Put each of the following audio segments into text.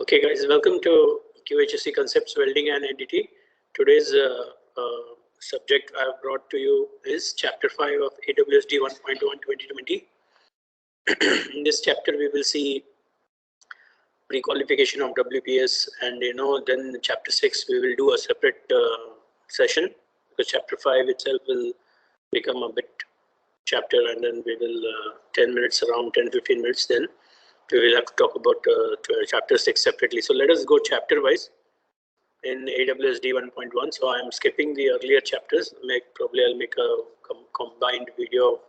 Okay guys, welcome to QHSC Concepts Welding and Entity. Today's subject I have brought to you is Chapter 5 of AWS D1.1 2020. In this chapter we will see pre-qualification of WPS, and then Chapter 6 we will do a separate session, because Chapter 5 itself will become a bit chapter, and then we will 10 minutes, around 10-15 minutes, then we will have to talk about Chapter 6 separately. So let us go chapter wise in AWS D1.1. So I am skipping the earlier chapters. Probably I'll make a combined video of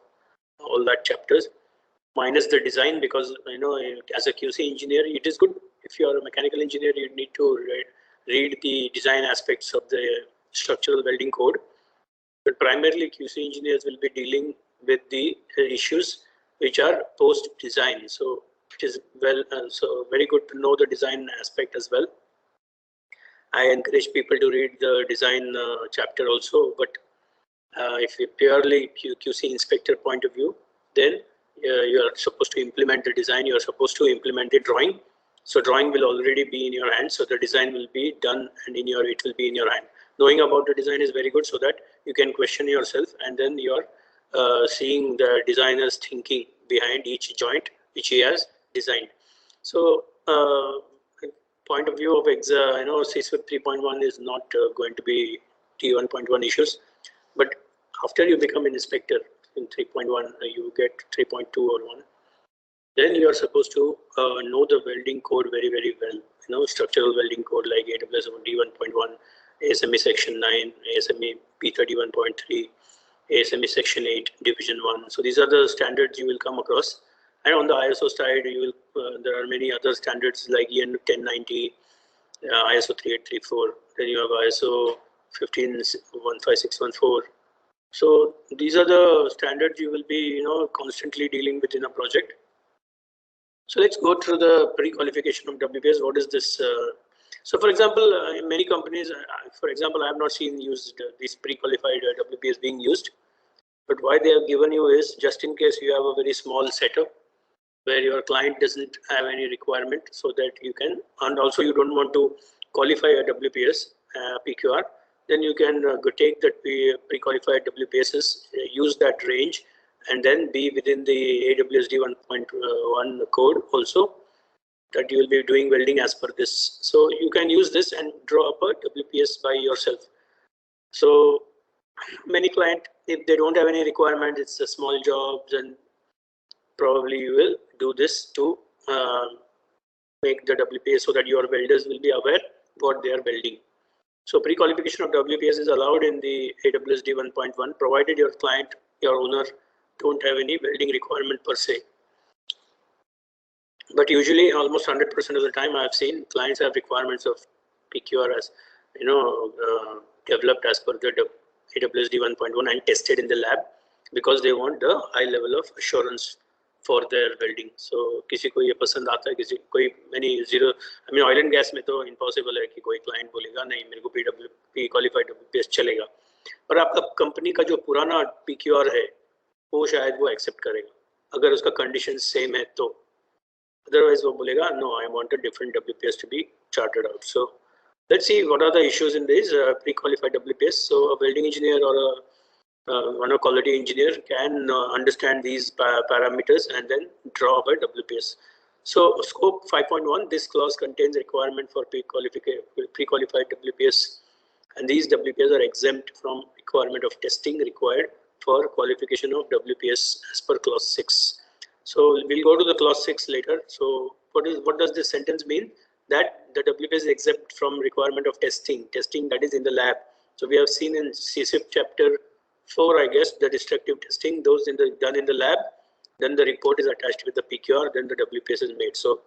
all that chapters, minus the design, because as a QC engineer, it is good. If you are a mechanical engineer, you need to read the design aspects of the structural welding code. But primarily QC engineers will be dealing with the issues which are post design. So it is so very good to know the design aspect as well. I encourage people to read the design chapter also, but if you purely QC inspector point of view, then you are supposed to implement the design, you are supposed to implement the drawing. So drawing will already be in your hand, so the design will be done and it will be in your hand. Knowing about the design is very good, so that you can question yourself, and then you are seeing the designer's thinking behind each joint which he has designed. So point of view of CSWIP 3.1 is not going to be T1.1 issues, but after you become an inspector in 3.1, you get 3.2 or 1, then you are supposed to know the welding code very, very well. Structural welding code like AWS D1.1, ASME Section 9, ASME P31.3, ASME Section 8, Division 1. So these are the standards you will come across. And on the ISO side, you will there are many other standards like EN 1090, ISO 3834. Then you have ISO 15614. So these are the standards you will be constantly dealing with in a project. So let's go through the pre-qualification of WPS. What is this? So for example, in many companies, for example, I have not seen this pre-qualified WPS being used. But why they have given you is just in case you have a very small setup where your client doesn't have any requirement, so that you can, and also you don't want to qualify a WPS PQR, then you can take that pre-qualified WPSs, use that range, and then be within the AWS D1.1 code also, that you will be doing welding as per this. So you can use this and draw up a WPS by yourself. So many clients, if they don't have any requirement, it's a small jobs, and probably you will do this to make the WPS so that your welders will be aware what they are welding. So pre-qualification of WPS is allowed in the AWS D1.1, provided your client, your owner, don't have any welding requirement per se. But usually almost 100% of the time I have seen clients have requirements of PQR as developed as per the AWS D1.1 and tested in the lab, because they want the high level of assurance for their welding. So किसी को ये पसंद आता है, किसी कोई many zero, I mean oil and gas में तो impossible है कि कोई client बोलेगा नहीं मेरे को P qualified WPS चलेगा, पर आपका कंपनी का जो पुराना PQR है वो शायद वो एक्सेप्ट करेगा अगर उसका कंडीशन सेम है तो, otherwise वो बोलेगा no, I want a different WPS to be chartered out. So let's see what are the issues in this pre-qualified WPS. So a welding engineer or a quality engineer can understand these parameters and then draw up a WPS. So scope 5.1, this clause contains requirement for pre-qualified WPS, and these WPS are exempt from requirement of testing required for qualification of WPS as per clause 6. So we'll go to the clause 6 later. So what does this sentence mean? That the WPS is exempt from requirement of testing that is in the lab. So we have seen in CSWIP chapter 4, I guess, the destructive testing, those done in the lab, then the report is attached with the PQR, then the WPS is made. So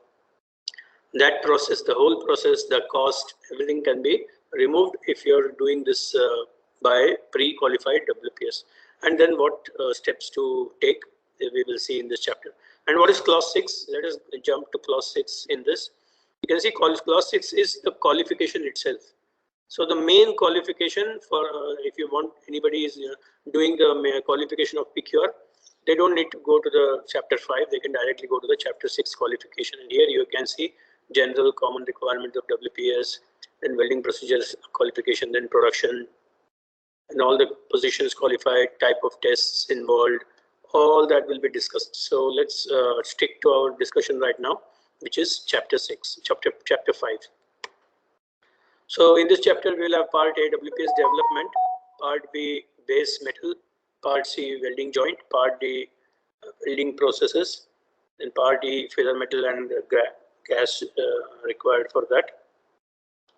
that process, the whole process, the cost, everything can be removed if you're doing this by pre-qualified WPS. And then what steps to take, we will see in this chapter. And what is clause 6? Let us jump to clause 6 in this. You can see clause 6 is the qualification itself. So the main qualification for if you want anybody is doing the qualification of PQR, they don't need to go to the chapter 5. They can directly go to the chapter 6 qualification. And here you can see general common requirements of WPS, then welding procedures qualification, then production, and all the positions qualified, type of tests involved, all that will be discussed. So let's stick to our discussion right now, which is chapter 5. So in this chapter, we'll have part A, WPS development, part B, base metal, part C, welding joint, part D, welding processes, then part E, filler metal and gas required for that.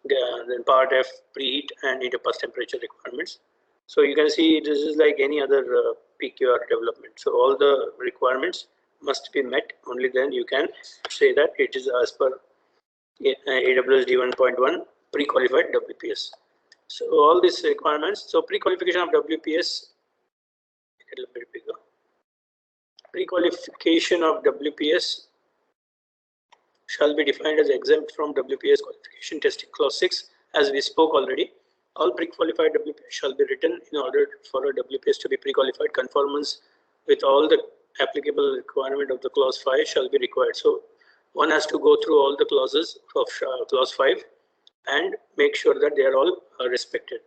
Then part F, preheat and interpass temperature requirements. So you can see this is like any other PQR development. So all the requirements must be met. Only then you can say that it is as per AWS D1.1 pre-qualified WPS. So all these requirements. So pre-qualification of WPS, a little bit bigger. Pre-qualification of WPS shall be defined as exempt from WPS qualification testing clause 6, as we spoke already. All pre-qualified WPS shall be written in order for a WPS to be pre-qualified. Conformance with all the applicable requirement of the clause 5 shall be required. So one has to go through all the clauses of clause 5 and make sure that they are all respected.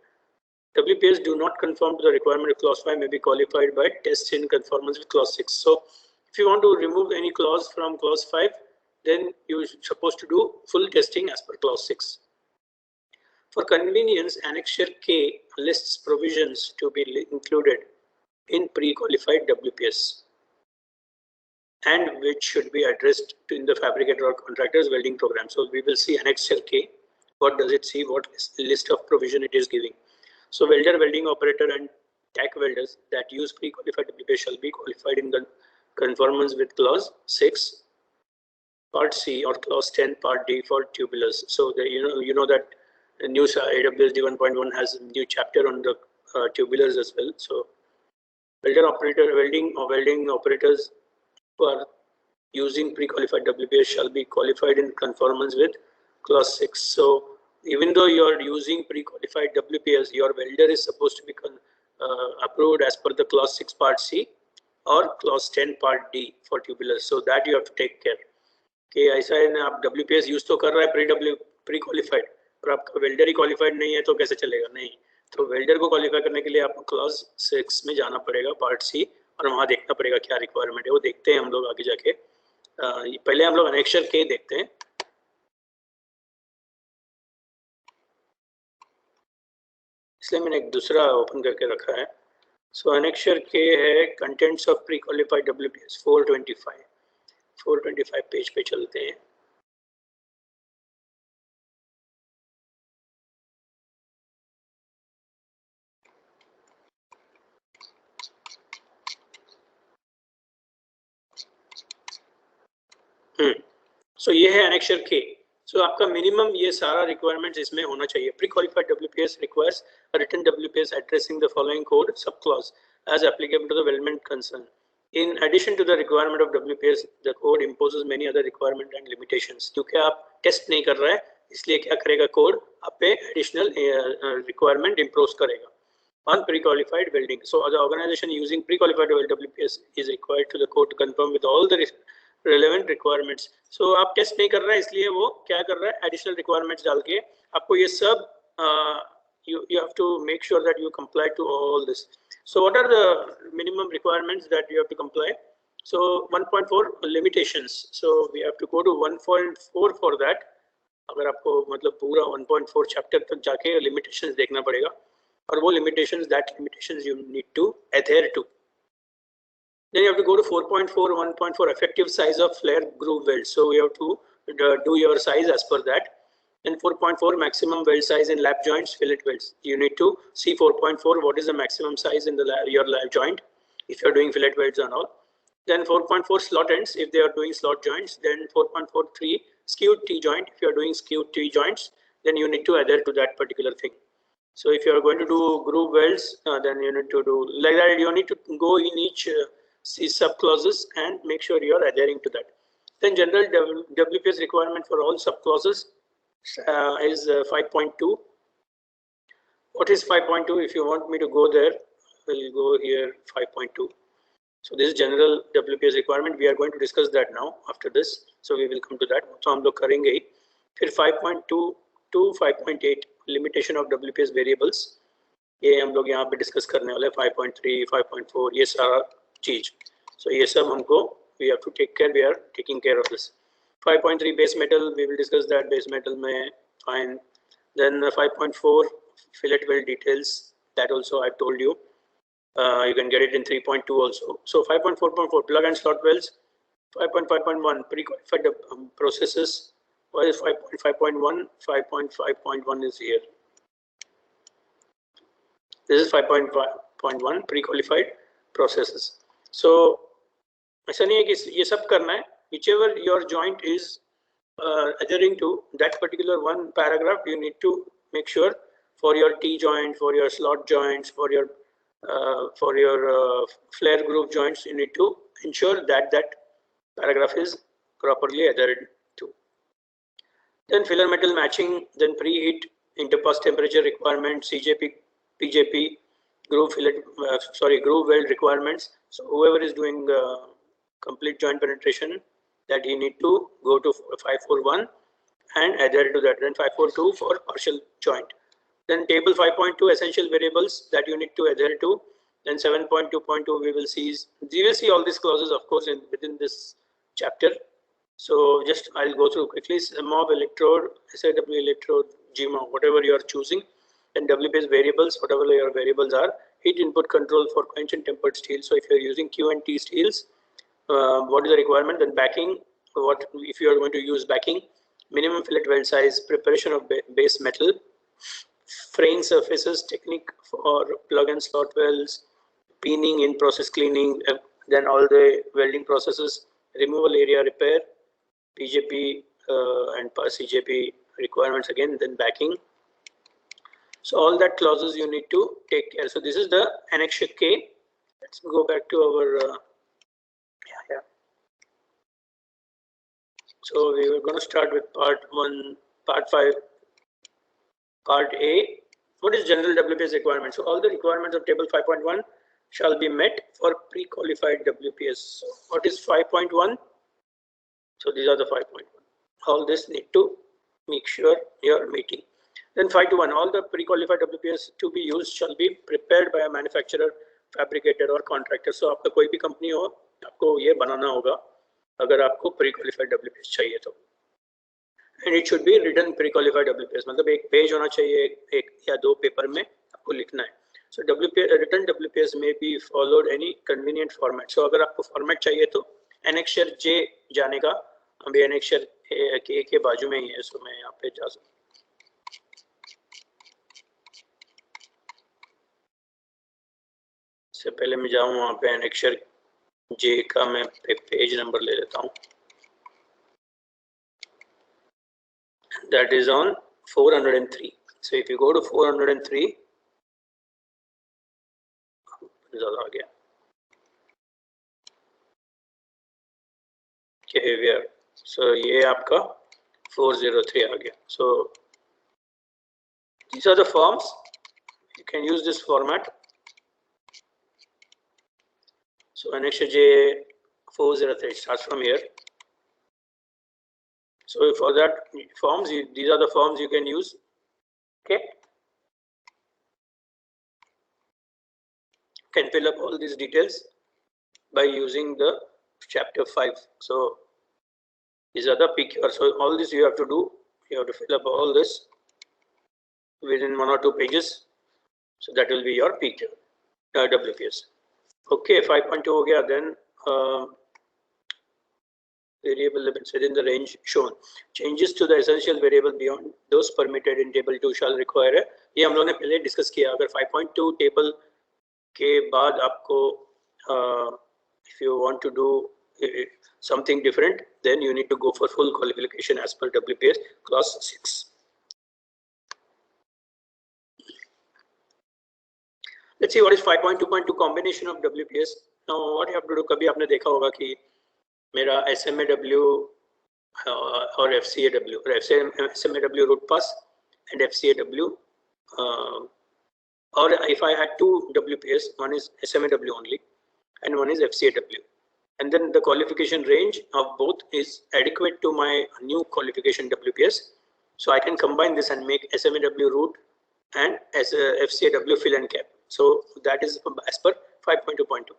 WPS do not conform to the requirement of clause 5 may be qualified by tests in conformance with clause 6. So if you want to remove any clause from clause 5, then you're supposed to do full testing as per clause 6. For convenience, Annexure K lists provisions to be included in pre-qualified WPS and which should be addressed in the fabricator or contractor's welding program. So we will see Annexure K. What does it see? What list of provision it is giving? So welder, welding operator and tack welders that use pre-qualified WPS shall be qualified in the conformance with clause 6, part C, or clause 10, part D for tubulars. So you know that the new AWS D1.1 has a new chapter on the tubulars as well. So welder operator, welding operators who are using pre-qualified WPS shall be qualified in conformance with clause 6. So even though you are using pre-qualified WPS, your welder is supposed to be approved as per the clause 6 part C or clause 10 part D for tubulars. So that you have to take care. कि ऐसा है ना, आप WPS use तो कर रहा है pre qualified, पर आपका वेल्डर ही क्वालिफाइड नहीं है तो कैसे चलेगा? नहीं, तो वेल्डर को क्वालिफाई करने के लिए आपको क्लॉज 6 में जाना पड़ेगा, पार्ट सी, और वहाँ देखना पड़ेगा क्या रिक्वायरमेंट है। वो देखते हैं हम लोग आगे जाके। पहले हम लोग एनेक्सर के देखते हैं। इसलिए मैंने एक दूसरा ओपन करके रखा है। सो एनेक्सर के है contents of pre qualified WPS 425 page पे चलते हैं। सो ये है एनेक्सर के। सो आपका मिनिमम ये सारा रिक्वायरमेंट्स इसमें होना चाहिए। Pre qualified WPS requires a written WPS addressing the following code subclause as applicable to the weldment concern. In addition to the requirement of WPS, the code imposes many other requirements and limitations. क्योंकि आप test नहीं कर रहे हैं, इसलिए क्या करेगा code? आप पे एडिशनल रिक्वायरमेंट इम्पोज करेगा on pre-qualified welding. So the organization using pre-qualified WPS is required to the code to confirm with all the relevant requirements. So आप टेस्ट नहीं कर रहे हैं, इसलिए वो क्या कर रहा है? एडिशनल रिक्वायरमेंट्स डाल के आपको ये सब you have to make sure that you comply to all this. So what are the minimum requirements that you have to comply? So 1.4 limitations. So we have to go to 1.4 for that. अगर आपको मतलब पूरा 1.4 chapter तक जाके limitations देखना पड़ेगा, और वो limitations you need to adhere to. Then you have to go to 4.4, 1.4 effective size of flare groove weld. So you have to do your size as per that. Then 4.4 maximum weld size in lap joints, fillet welds. You need to see 4.4 what is the maximum size in your lap joint if you are doing fillet welds and all. Then 4.4 slot ends if they are doing slot joints. Then 4.43 skewed T joint if you are doing skewed T joints. Then you need to adhere to that particular thing. So if you are going to do groove welds, then you need to do like that. You need to go in each sub clauses and make sure you are adhering to that. Then general WPS requirement for all sub clauses is 5.2. What is 5.2? If you want me to go there, we'll go here 5.2. So this is general WPS requirement. We are going to discuss that now after this. So we will come to that. So हम लोग करेंगे ही. फिर 5.2 to 5.8 limitation of WPS variables. ये हम लोग यहाँ पे discuss करने वाले 5.3, 5.4 ये सारा चीज. So ये सब हमको we have to take care. We are taking care of this. 5.3 base metal. We will discuss that base metal में fine. Then 5.4 fillet weld details. That also I told you. You can get it in 3.2 also. So 5.4.4 plug and slot welds. 5.5.1 pre-qualified processes. What is 5.5.1? 5.5.1 is here. This is 5.5.1 pre-qualified processes. So ऐसा नहीं है कि ये सब करना है. Whichever your joint is adhering to that particular one paragraph, you need to make sure for your T joint, for your slot joints, for your flare groove joints, you need to ensure that that paragraph is properly adhered to. Then filler metal matching, then preheat, interpass temperature requirement, CJP, PJP, groove weld requirements. So whoever is doing complete joint penetration, that he need to go to 541 and adhere to that. Then 542 for partial joint. Then table 5.2 essential variables that you need to adhere to. Then 7.2.2 we will see all these clauses, of course, within this chapter. So just I'll go through quickly. MOB electrode, SAW electrode, GMOB, whatever you are choosing. Then WPS variables, whatever your variables are. Heat input control for quench and tempered steel. So if you're using Q and T steels, what is the requirement? Then backing. What if you are going to use backing? Minimum fillet weld size, preparation of base metal, fraying surfaces, technique for plug and slot welds, peening, in process cleaning, then all the welding processes, removal area repair, PJP and CJP requirements again, then backing. So all that clauses you need to take care. So this is the Annexure K. Let's go back to our So we were going to start with part 1, part 5, part A. What is general WPS requirements? So all the requirements of table 5.1 shall be met for pre-qualified WPS. So what is 5.1? So these are the 5.1. All this need to make sure you are meeting. Then 5.1, all the pre-qualified WPS to be used shall be prepared by a manufacturer, fabricator or contractor. So आपका कोई भी company हो, आपको ये बनाना होगा अगर आपको pre-qualified WPS चाहिए तो. And it should be written pre-qualified WPS. मतलब एक पेज होना चाहिए, एक या दो पेपर में आपको लिखना है. So written WPS may be followed any convenient format. So अगर आपको format चाहिए तो Annexure J जाने का, अभी Annexure K के बाजू में ही है, so मैं यहाँ पे जा सकता हूँ. इससे पहले मैं जाऊँ वहाँ पे Annexure J का मैं पेज नंबर ले लेता हूँ. That is on 403. So if you go to 403, ज़्यादा आ गया. Okay, we are. So ये आपका 403 आ गया. So these are the forms. You can use this format. So Annexure J 403 starts from here. So for that forms, these are the forms you can use. Okay. You can fill up all these details by using the chapter 5. So these are the PQR. So all this you have to do. You have to fill up all this within 1 or 2 pages. So that will be your PQR WPS. Okay, 5.2 हो गया. Then variable limits within the range shown. Changes to the essential variable beyond those permitted in table 2 shall require. ये हम लोगों ने पहले discuss किया. अगर 5.2 table के बाद आपको if you want to do something different, then you need to go for full qualification as per WPS clause 6. Let's see what is 5.2.2 combination of WPS. Now what you have to do, कभी आपने देखा होगा कि मेरा SMAW और FCAW, or SMAW root pass and FCAW, or if I had 2 WPS, one is SMAW only and one is FCAW. And then the qualification range of both is adequate to my new qualification WPS. So I can combine this and make SMAW root and as a FCAW fill and cap. So that is as per 5.2.2.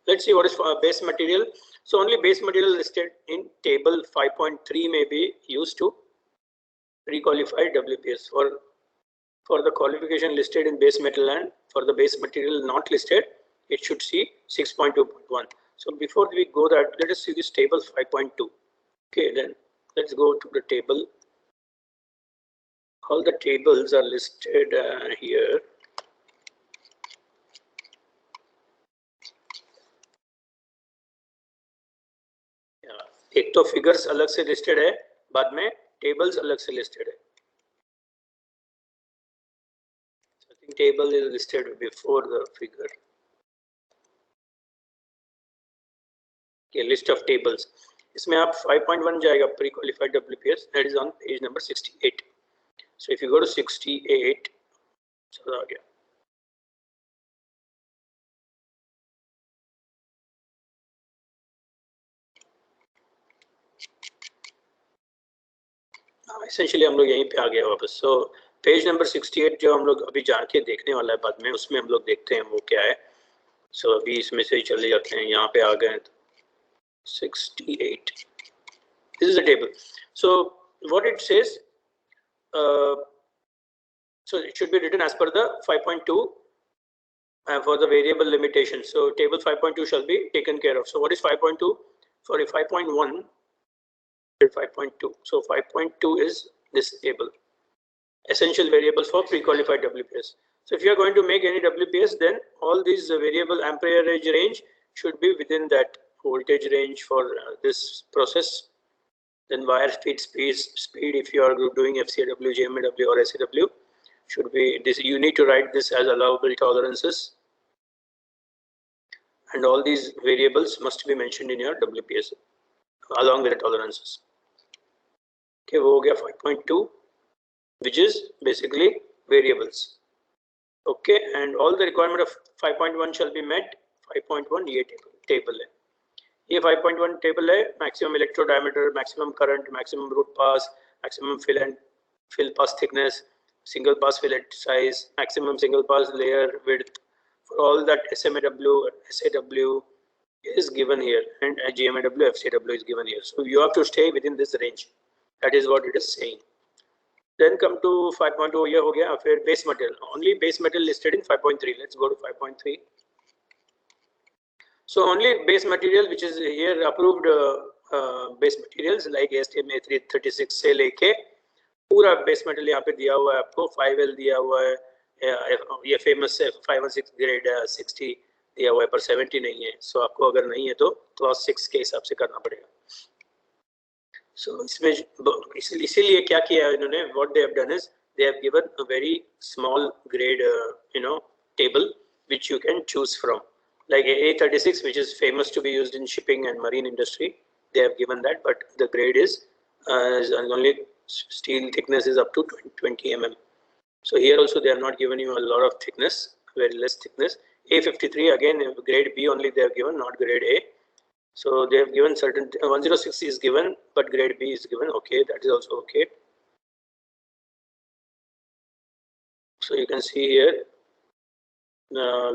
Let's see what is base material. So only base material listed in table 5.3 may be used to pre-qualified WPS. For the qualification listed in base metal and for the base material not listed, it should see 6.2.1. So before we go that, let us see this table 5.2. Okay, then let's go to the table. All the tables are listed here. एक तो figures अलग से listed है, बाद में tables अलग से listed है. So I think table is listed before the figure. Okay, list of tables. इसमें आप 5.1 जाएगा pre-qualified WPS. That is on page number 68. So if you go to 68, चला गया. Essentially हम लोग यहीं पे आ गए वापस. So पेज नंबर 68 जो हम लोग अभी जाके देखने वाला है बाद में, उसमें हम लोग देखते हैं वो क्या है. So अभी इसमें से ही चले जाते हैं. यहाँ पे आ गए 68. This is the table. So what it says, so it should be written as per the 5.2 for the variable limitation. So table 5.2 shall be taken care of. So what is 5.2? For 5.1. 5.2. So 5.2 is this table, essential variables for pre-qualified WPS. So if you are going to make any WPS, then all these variable amperage range should be within that voltage range for this process. Then wire speed if you are doing FCAW, GMAW or SAW should be this. You need to write this as allowable tolerances, and all these variables must be mentioned in your WPS along with the tolerances. Okay, वो हो गया 5.2, which is basically variables. Okay, and all the requirement of 5.1 shall be met. 5.1 ये table है. ये 5.1 table है. Maximum electrode diameter, maximum current, maximum root pass, maximum fill pass thickness, single pass fillet size, maximum single pass layer width. For all that SMAW, SAW is given here, and GMAW, FCAW is given here. So you have to stay within this range. That is what it is saying. Then come to 5.0. ये हो गया. फिर base material. Only base material listed in 5.3. Let's go to 5.3. So only base material which is here approved base materials like ASTM A336 से लेके पूरा base material यहाँ पे दिया हुआ है आपको. 5L दिया हुआ है. ये famous है 516 grade 60 दिया हुआ है पर 70 नहीं है. So आपको अगर नहीं है तो class 6 के हिसाब से करना पड़ेगा. So इसमें इसीलिए क्या किया है इन्होंने, what they have done is they have given a very small grade table which you can choose from, like A36 which is famous to be used in shipping and marine industry. They have given that, but the grade is only steel thickness is up to 20 mm. So here also they are not given you a lot of thickness, very less thickness. A53 again grade B only they have given, not grade A. So they have given certain 106 is given, but grade B is given. Okay, that is also okay. So you can see here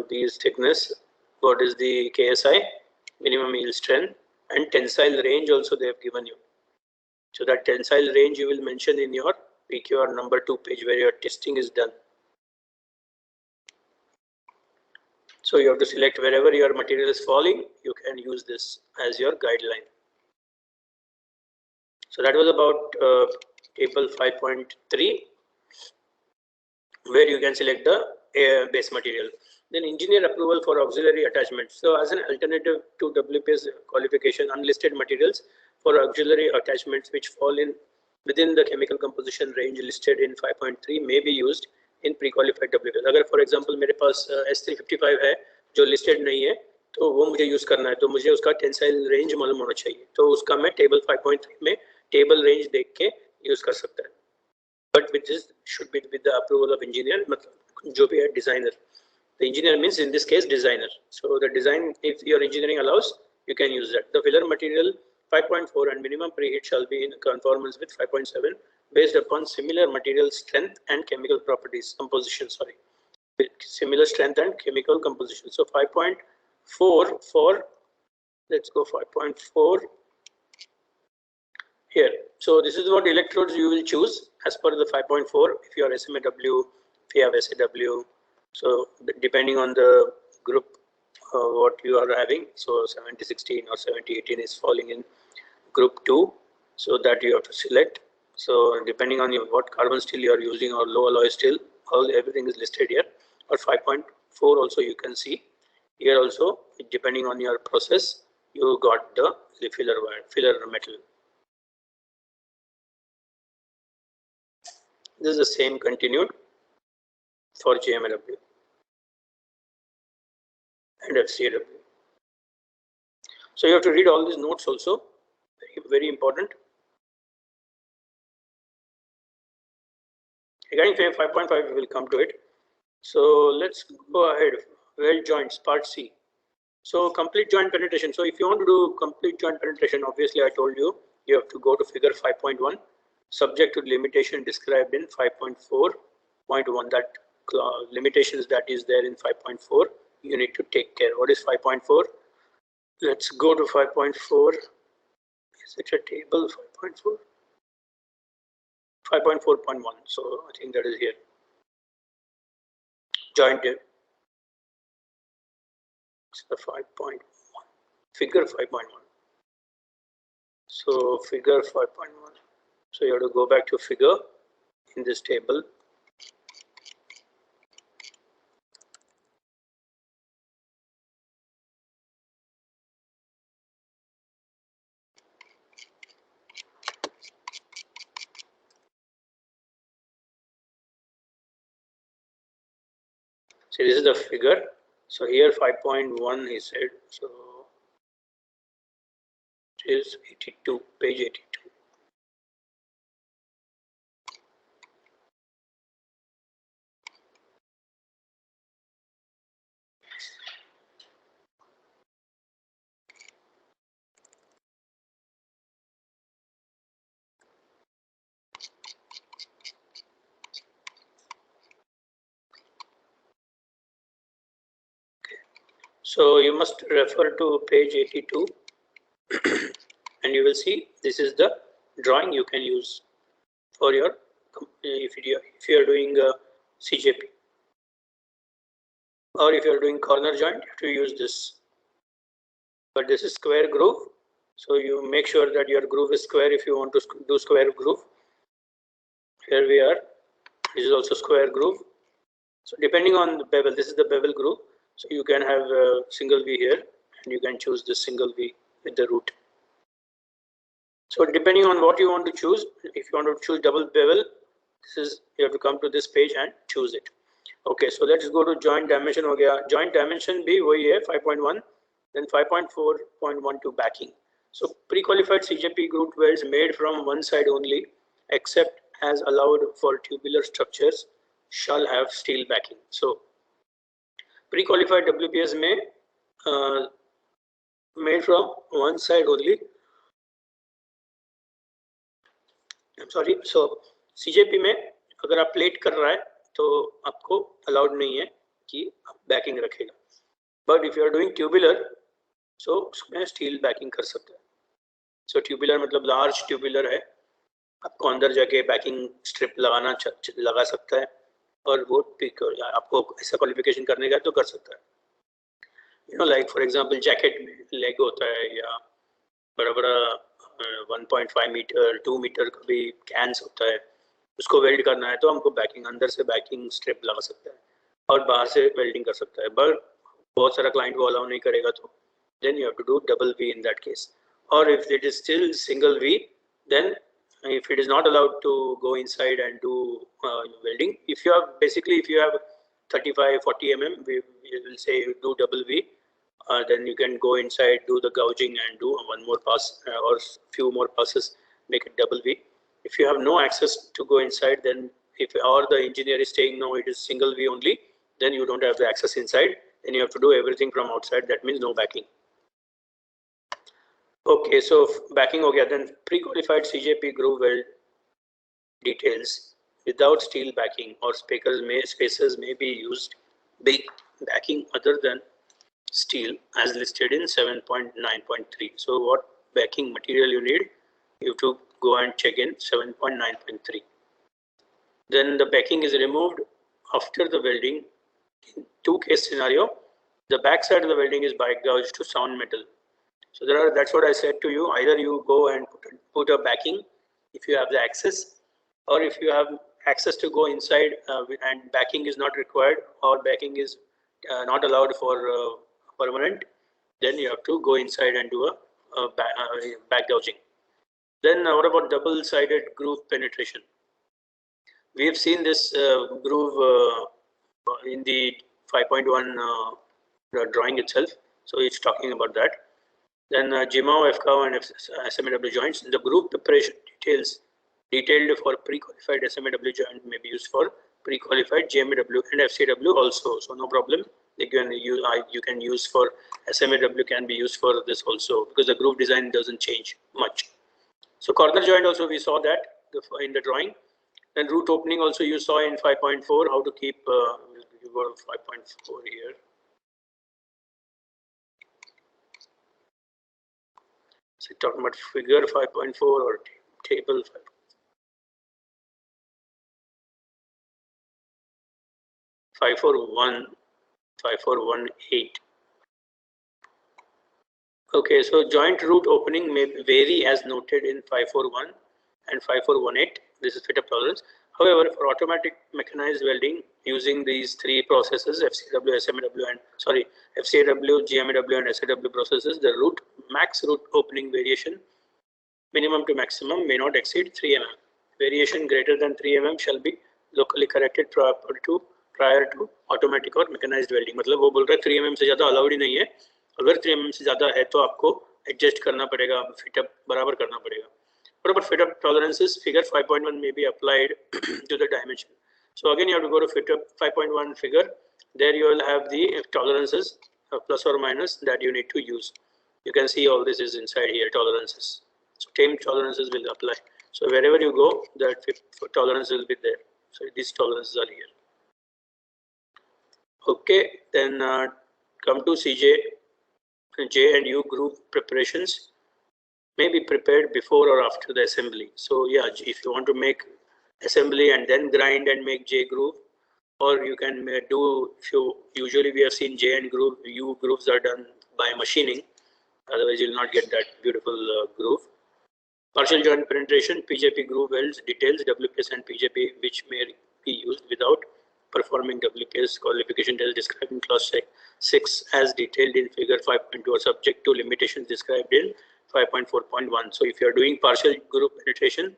these thickness. What is the KSI, minimum yield strength, and tensile range also they have given you. So that tensile range you will mention in your PQR number 2 page where your testing is done. So you have to select wherever your material is falling, you can use this as your guideline. So that was about table 5.3, where you can select the base material. Then engineer approval for auxiliary attachments. So as an alternative to WPS qualification, unlisted materials for auxiliary attachments which fall in within the chemical composition range listed in 5.3 may be used in pre-qualified WPS. अगर for example मेरे पास S355 है जो listed नहीं है तो वो मुझे use करना है तो मुझे उसका tensile range मालूम होना चाहिए तो उसका मैं table 5.3 में table range देख के use कर सकता है. But with this should be with the approval of engineer, मतलब जो भी है designer. The engineer means in this case designer. So the design, if your engineering allows, you can use that. The filler material 5.4 and minimum preheat shall be in conformance with 5.7 based upon similar material strength and chemical properties, composition, sorry. Similar strength and chemical composition. So 5.4 for, let's go 5.4 here. So this is what electrodes you will choose as per the 5.4 if you are SMAW, if you have SAW. So depending on the group what you are having, so 7016 or 7018 is falling in group 2, so that you have to select. So depending on what carbon steel you are using or low alloy steel, everything is listed here. Or 5.4 also you can see here also, depending on your process, you got the filler metal. This is the same continued for JMAW and FCAW. So you have to read all these notes also, very important. Regarding 5.5, we will come to it. So let's go ahead. Weld joints, part C. So complete joint penetration. So if you want to do complete joint penetration, obviously I told you, you have to go to figure 5.1, subject to limitation described in 5.4.1. That limitations that is there in 5.4, you need to take care. What is 5.4? Let's go to 5.4. Is it a table 5.4? 5.4.1. So I think that is here. Joint. It's the 5.1. Figure 5.1. So figure 5.1. So you have to go back to figure in this table. So this is the figure. So here 5.1 he said. So it is 82, page 82. So you must refer to page 82 and you will see this is the drawing you can use for your, if you are doing CJP, or if you are doing corner joint, you have to use this. But this is square groove, so you make sure that your groove is square if you want to do square groove. Here we are, this is also square groove. So depending on the bevel, this is the bevel groove. So you can have a single V here and you can choose this single V with the root. So depending on what you want to choose, if you want to choose double bevel, this is, you have to come to this page and choose it. Okay, so let's go to joint dimension. Joint dimension भी वही है 5.1, then 5.4.1 to backing. So pre-qualified CJP groove welds made from one side only, except as allowed for tubular structures, shall have steel backing. So pre-qualified WPS में made from one side only. I'm sorry. So CJP में अगर आप plate कर रहा है तो आपको allowed नहीं है कि आप बैकिंग रखेगा. But if you are doing tubular, so उसमें स्टील बैकिंग कर सकता है. सो ट्यूबुलर मतलब लार्ज ट्यूबुलर है, आपको अंदर जाके बैकिंग स्ट्रिप लगा सकता है और वो आपको ऐसा क्वालिफिकेशन करने का तो कर सकता है. You know like for example jacket में लेग होता है या बड़ा बड़ा 1.5 मीटर 2 मीटर का भी कैंस होता है, उसको वेल्ड करना है तो हमको बैकिंग अंदर से बैकिंग स्ट्रिप लगा सकता है और बाहर से वेल्डिंग कर सकता है. बट बहुत सारा क्लाइंट वो अलाउ नहीं करेगा तो then you have to do double V in that case. और if it is still single V, then if it is not allowed to go inside and do welding, if you have basically if you have 35-40 mm, we will say you do double V, then you can go inside, do the gouging and do one more pass or few more passes, make it double V. If you have no access to go inside, then if or the engineer is saying no, it is single V only, then you don't have the access inside. Then you have to do everything from outside. That means no backing. Okay, so backing okay. Then pre-qualified CJP groove weld details without steel backing or spacers may be used big backing other than steel as listed in 7.9.3. So what backing material you need, you have to go and check in 7.9.3. Then the backing is removed after the welding. In two-case scenario, the back side of the welding is back gouged to sound metal. So that's what I said to you. Either you go and put a backing if you have the access, or if you have access to go inside and backing is not required, or backing is not allowed for permanent, then you have to go inside and do a back gouging. Then what about double-sided groove penetration? We have seen this groove in the 5.1 drawing itself. So it's talking about that. Then GMAW, FCAW and SMAW joints. The groove preparation detailed for pre-qualified SMAW joint may be used for pre-qualified GMAW and FCW also. So no problem. You can use for SMAW can be used for this also, because the groove design doesn't change much. So corner joint also we saw that in the drawing. And root opening also you saw in 5.4 how to keep. You go 5.4 here. So talking about figure 5.4 or table 5. 5418. Okay, so joint root opening may vary as noted in 541 and 5418. This is fit up tolerance. However, for automatic mechanized welding using these three processes, FCW, GMAW and SAW processes, the max root opening variation, minimum to maximum, may not exceed 3 mm. Variation greater than 3 mm shall be locally corrected prior to automatic or mechanized welding. मतलब वो बोल रहा है 3 mm से ज़्यादा allowed ही नहीं है. अगर 3 mm से ज़्यादा है तो आपको adjust करना पड़ेगा, fit up बराबर करना पड़ेगा. What about fit up tolerances? Figure 5.1 may be applied to the dimension. So again, you have to go to fit up 5.1 figure. There you will have the tolerances plus or minus that you need to use. You can see all this is inside here, tolerances. So 10 tolerances will apply. So wherever you go, that tolerance will be there. So these tolerances are here. Okay, then come to CJ, J and U groove preparations may be prepared before or after the assembly. So yeah, if you want to make assembly and then grind and make J groove, or you can do, usually we have seen J and groove, U grooves are done by machining. Otherwise you will not get that beautiful groove. Partial joint penetration, PJP groove welds, details, WPS and PJP, which may be used without performing WPS qualification test described in clause 6 as detailed in figure 5.2 or subject to limitations described in 5.4.1. So if you are doing partial groove penetration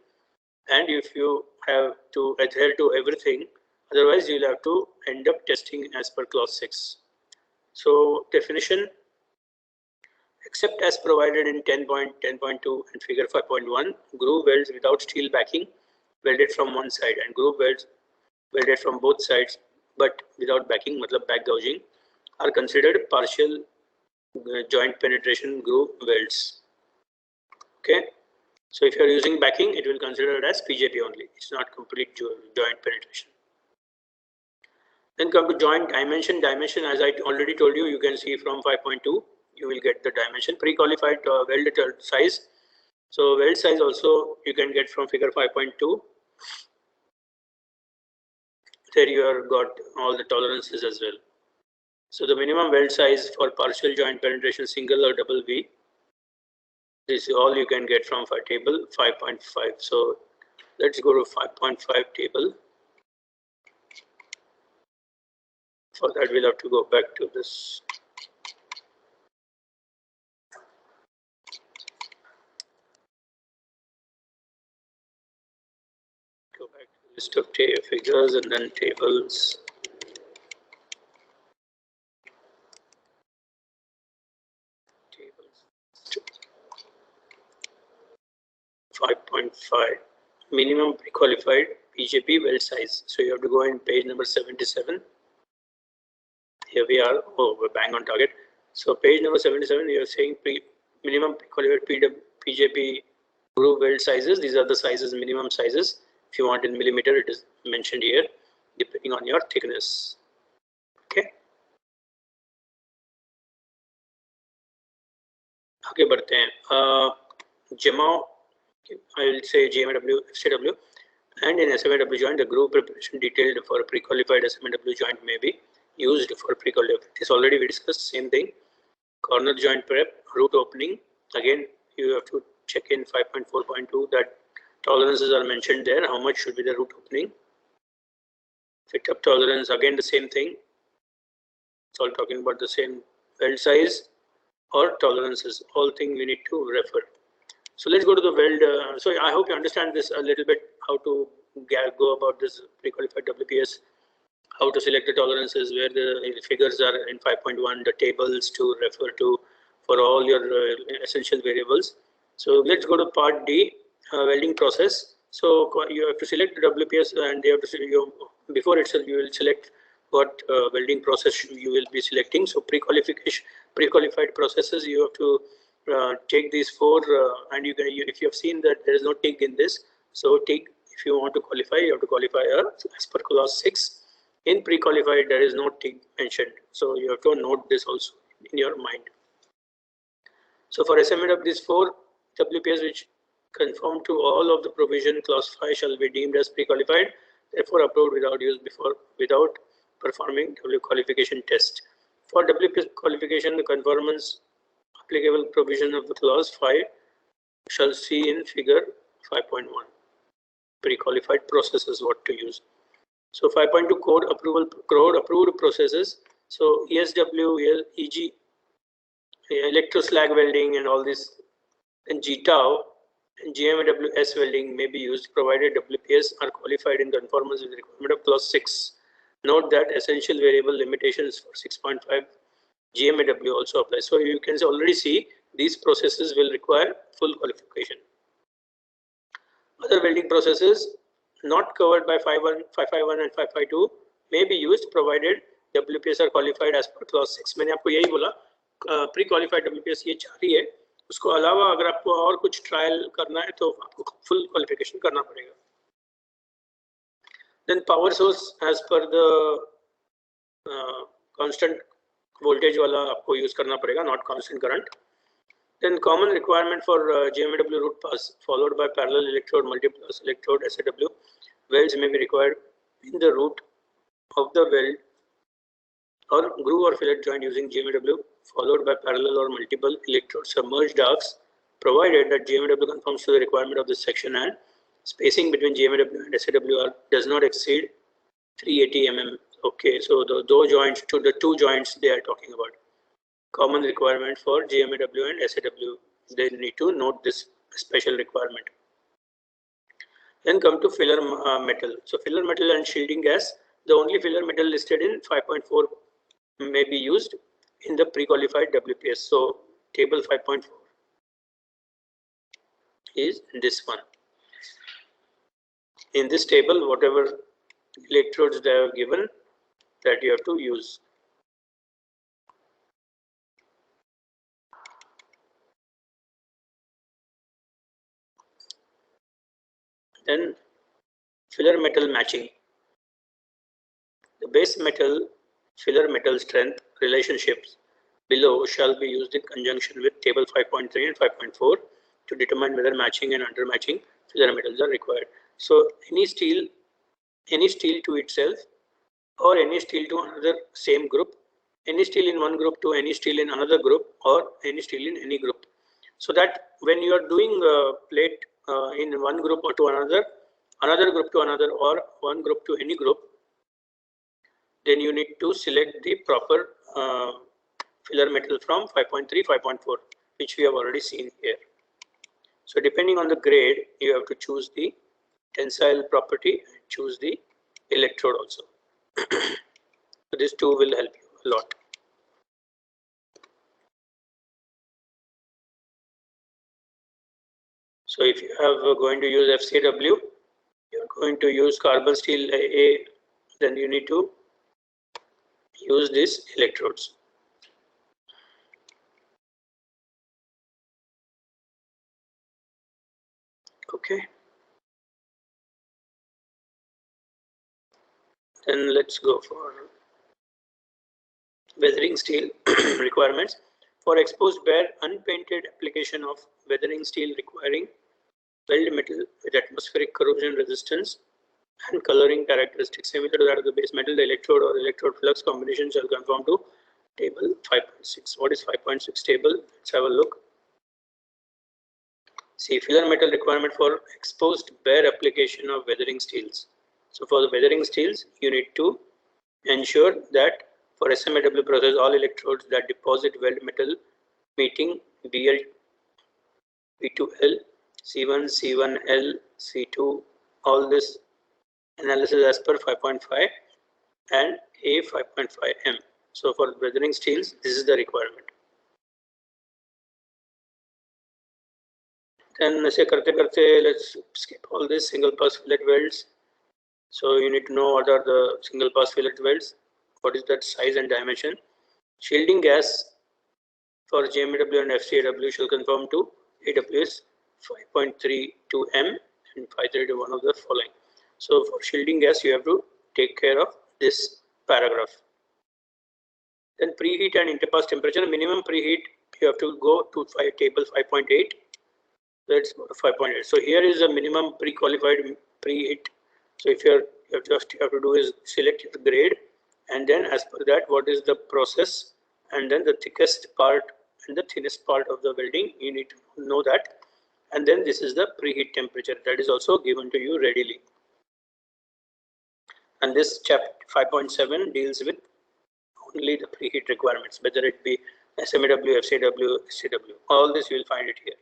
and if you have to adhere to everything, otherwise you will have to end up testing as per clause 6. So definition, except as provided in 10.10.2 and figure 5.1, groove welds without steel backing welded from one side and groove welds welded from both sides but without backing, matlab back gouging, are considered partial joint penetration groove welds. Okay, so if you are using backing, it will consider it as PJP only. It's not complete joint penetration. Then come to joint dimension. Dimension, as I already told you, you can see from 5.2. You will get the dimension. Pre-qualified weld size. So weld size also you can get from figure 5.2. There you have got all the tolerances as well. So the minimum weld size for partial joint penetration, single or double V, this is all you can get from table 5.5. So let's go to 5.5 table. For that we'll have to go back to this. Go back to the list of figures and then tables. Tables. 5.5 minimum pre-qualified PJP weld size. So you have to go in page number 77. Here we are. Oh, we're bang on target. So page number 77, you are saying minimum pre-qualified PJP groove weld sizes. These are the sizes, minimum sizes. If you want in millimeter, it is mentioned here, depending on your thickness. Okay. आगे बढ़ते हैं. JMAW, I will say GMAW, FCW, and in SMAW joint, the groove preparation detailed for pre-qualified SMAW joint may be used for pre-qualified. This already we discussed, same thing. Corner joint prep, root opening. Again, you have to check in 5.4.2 that tolerances are mentioned there. How much should be the root opening? Fit up tolerance, again the same thing. It's all talking about the same weld size or tolerances. All thing we need to refer. So let's go to the weld. So I hope you understand this a little bit, how to go about this pre-qualified WPS, how to select the tolerances, where the figures are in 5.1, the tables to refer to for all your essential variables. So let's go to part D, welding process. So you have to select the WPS, and they have to before itself you will select what welding process you will be selecting. So pre-qualified processes, you have to take these four, and if you have seen that there is no TIG in this, so TIG, if you want to qualify, you have to qualify as per clause 6. In pre-qualified, there is no TIG mentioned, so you have to note this also in your mind. So for SMAW, these four WPS which conform to all of the provision clause 5 shall be deemed as pre-qualified, therefore approved without performing W qualification test. For WPS qualification, the conformance applicable provision of the clause 5 shall see in figure 5.1. Pre-qualified processes, what to use. So 5.2 code approved processes. So ESW, EG, electroslag welding and all this, and GTAW and GMAW welding may be used provided WPS are qualified in conformance with the requirement of clause 6. Note that essential variable limitations for 6.5 GMAW also apply. So you can already see these processes will require full qualification. Other welding processes not covered by 551 and 552 may be used provided WPS are qualified as per clause 6. मैंने आपको यही बोला, pre-qualified WPS ये 4 ही है. उसको अलावा अगर आपको और कुछ ट्रायल करना है तो आपको full qualification करना पड़ेगा. Then power source as per the constant voltage वाला आपको use करना पड़ेगा, not constant current. Then common requirement for GMAW root pass followed by parallel electrode, multi-pass electrode, SAW welds may be required in the root of the weld or groove or fillet joint using GMAW followed by parallel or multiple electrode submerged arcs, provided that GMAW conforms to the requirement of this section and spacing between GMAW and SAW does not exceed 380 mm. Okay, so the two joints they are talking about. Common requirement for GMAW and SAW. They need to note this special requirement. Then come to filler metal. So filler metal and shielding gas. The only filler metal listed in 5.4 may be used in the pre-qualified WPS. So table 5.4 is this one. In this table, whatever electrodes they have given, that you have to use. Then filler metal matching. The base metal filler metal strength relationships below shall be used in conjunction with table 5.3 and 5.4 to determine whether matching and undermatching filler metals are required. So any steel to itself, or any steel to another same group, any steel in one group to any steel in another group, or any steel in any group. So that when you are doing a plate in one group or to another group to another, or one group to any group, then you need to select the proper filler metal from 5.3, 5.4, which we have already seen here. So depending on the grade, you have to choose the tensile property and choose the electrode also. So these two will help you a lot. So if you have going to use FCW, you're going to use carbon steel A, then you need to use these electrodes. Okay. Then let's go for weathering steel requirements. For exposed bare unpainted application of weathering steel requiring weld metal with atmospheric corrosion resistance and coloring characteristics similar to that of the base metal, the electrode or electrode flux combination shall conform to table 5.6. What is 5.6 table? Let's have a look. See, filler metal requirement for exposed bare application of weathering steels. So for the weathering steels, you need to ensure that for SMAW process, all electrodes that deposit weld metal meeting BL, B2L, C1, C1L, C2, all this analysis as per 5.5 and A 5.5M. So for weathering steels, this is the requirement. Then let's skip all this single pass fillet welds. So you need to know what are the single pass fillet welds, what is that size and dimension. Shielding gas for JMW and FCAW shall conform to AWS 5.32M and 531 of the following. So for shielding gas, you have to take care of this paragraph. Then preheat and interpass temperature. Minimum preheat, you have to go to table 5.8. Let's go to 5.8. So here is a minimum pre-qualified preheat. So if you have to do is select the grade, and then as per that, what is the process, and then the thickest part and the thinnest part of the welding, you need to know that. And then this is the preheat temperature that is also given to you readily. And this chapter 5.7 deals with only the preheat requirements, whether it be SMAW, FCAW, SCAW. All this you will find it here.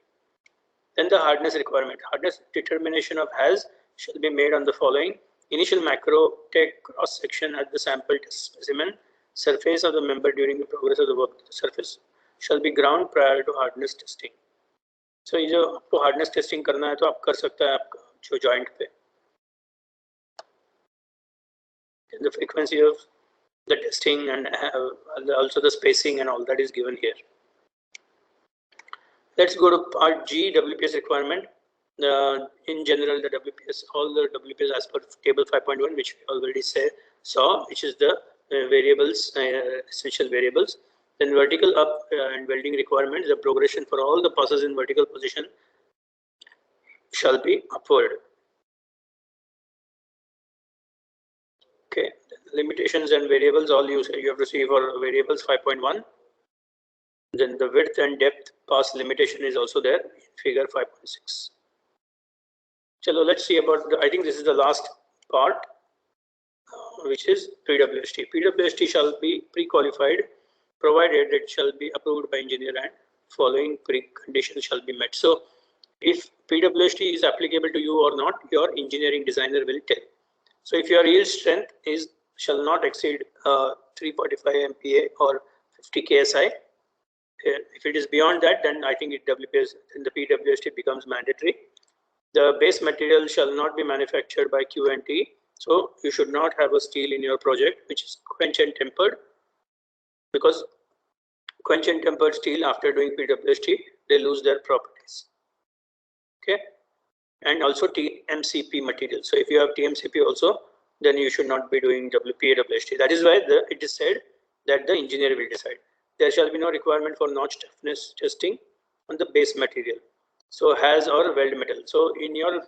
Then the hardness requirement. Hardness determination of has shall be made on the following. Initial macro take cross section at the sample test specimen surface of the member during the progress of the work. The surface shall be ground prior to hardness testing. So ये जो आपको hardness testing करना है तो आप कर सकता है आपका जो joint पे. The frequency of the testing and also the spacing and all that is given here. Let's go to part G, WPS requirement. In general, the WPS, all the WPS as per table 5.1, which we already saw, which is the variables, essential variables. Then vertical up and welding requirements, the progression for all the passes in vertical position shall be upward. Okay, limitations and variables, all you have to see for variables 5.1. Then the width and depth pass limitation is also there in figure 5.6. Chalo, let's see about I think this is the last part, which is PWHT. PWHT shall be pre-qualified provided it shall be approved by engineer and following preconditions shall be met. So if PWHT is applicable to you or not, your engineering designer will tell. So if your yield strength shall not exceed 345 MPa or 50 KSI, if it is beyond that, then I think the PWHT becomes mandatory. The base material shall not be manufactured by Q&T. So you should not have a steel in your project which is quench and tempered, because quench and tempered steel after doing PWHT, they lose their properties. Okay, and also TMCP material. So if you have TMCP also, then you should not be doing PWHT. That is why it is said that the engineer will decide. There shall be no requirement for notch toughness testing on the base material. So has or weld metal. So in your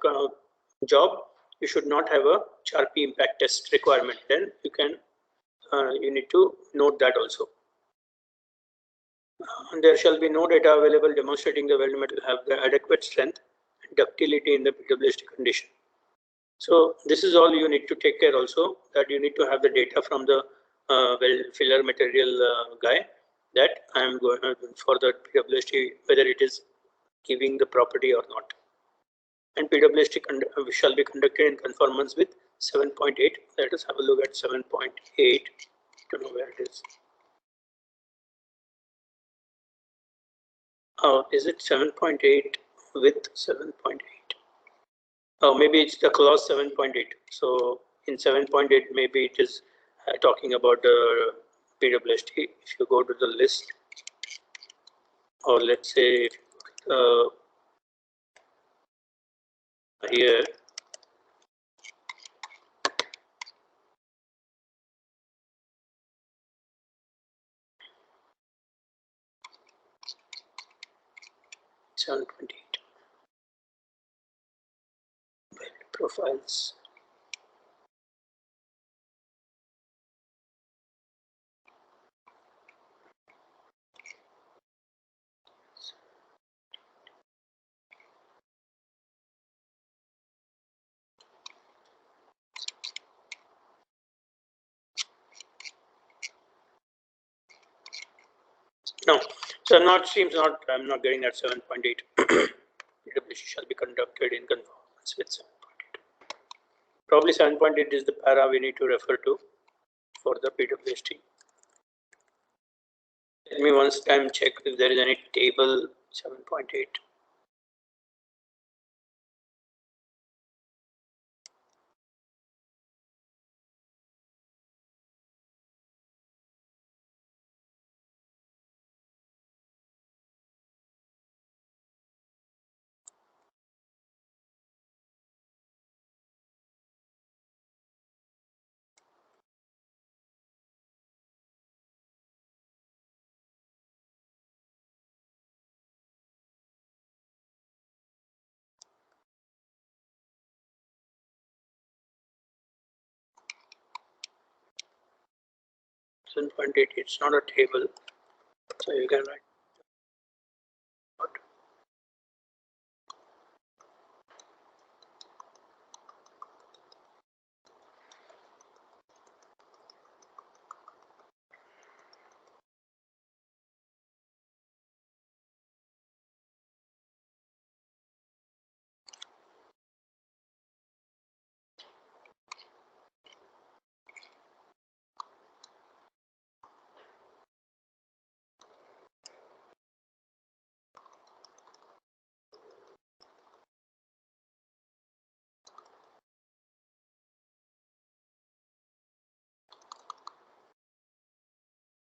job, you should not have a Charpy impact test requirement. Then you can you need to note that also. And there shall be no data available demonstrating the weld metal have the adequate strength and ductility in the PWHT condition. So this is all you need to take care also, that you need to have the data from the filler material guy, that I am going for the PWHT, whether it is giving the property or not. And PWHT shall be conducted in conformance with 7.8. Let us have a look at 7.8 to know where it is. Oh, is it 7.8 with 7.8? Oh, maybe it's the clause 7.8. So in 7.8, maybe it is talking about the PWHT. If you go to the list, or let's say here, Weld profiles. No, so I'm not getting that 7.8. PWHT shall be conducted in conformance with 7.8. Probably 7.8 is the para we need to refer to for the PWHT. Let me once time check if there is any table 7.8. It's not a table, so you can write.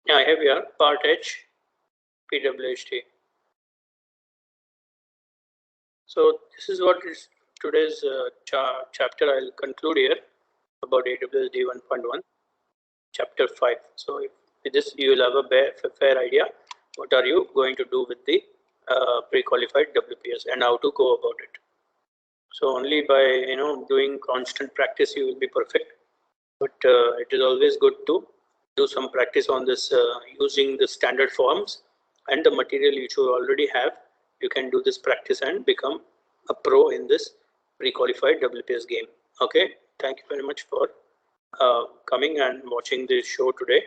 Yeah, I have here part H, PWHT. So this is what is today's chapter. I'll conclude here about AWS D1.1, chapter 5. So with this, you will have a fair idea what are you going to do with the pre-qualified WPS and how to go about it. So only by doing constant practice you will be perfect. But it is always good to do some practice on this using the standard forms and the material which you already have. You can do this practice and become a pro in this pre-qualified WPS game. Okay, thank you very much for coming and watching this show today.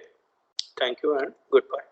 Thank you and goodbye.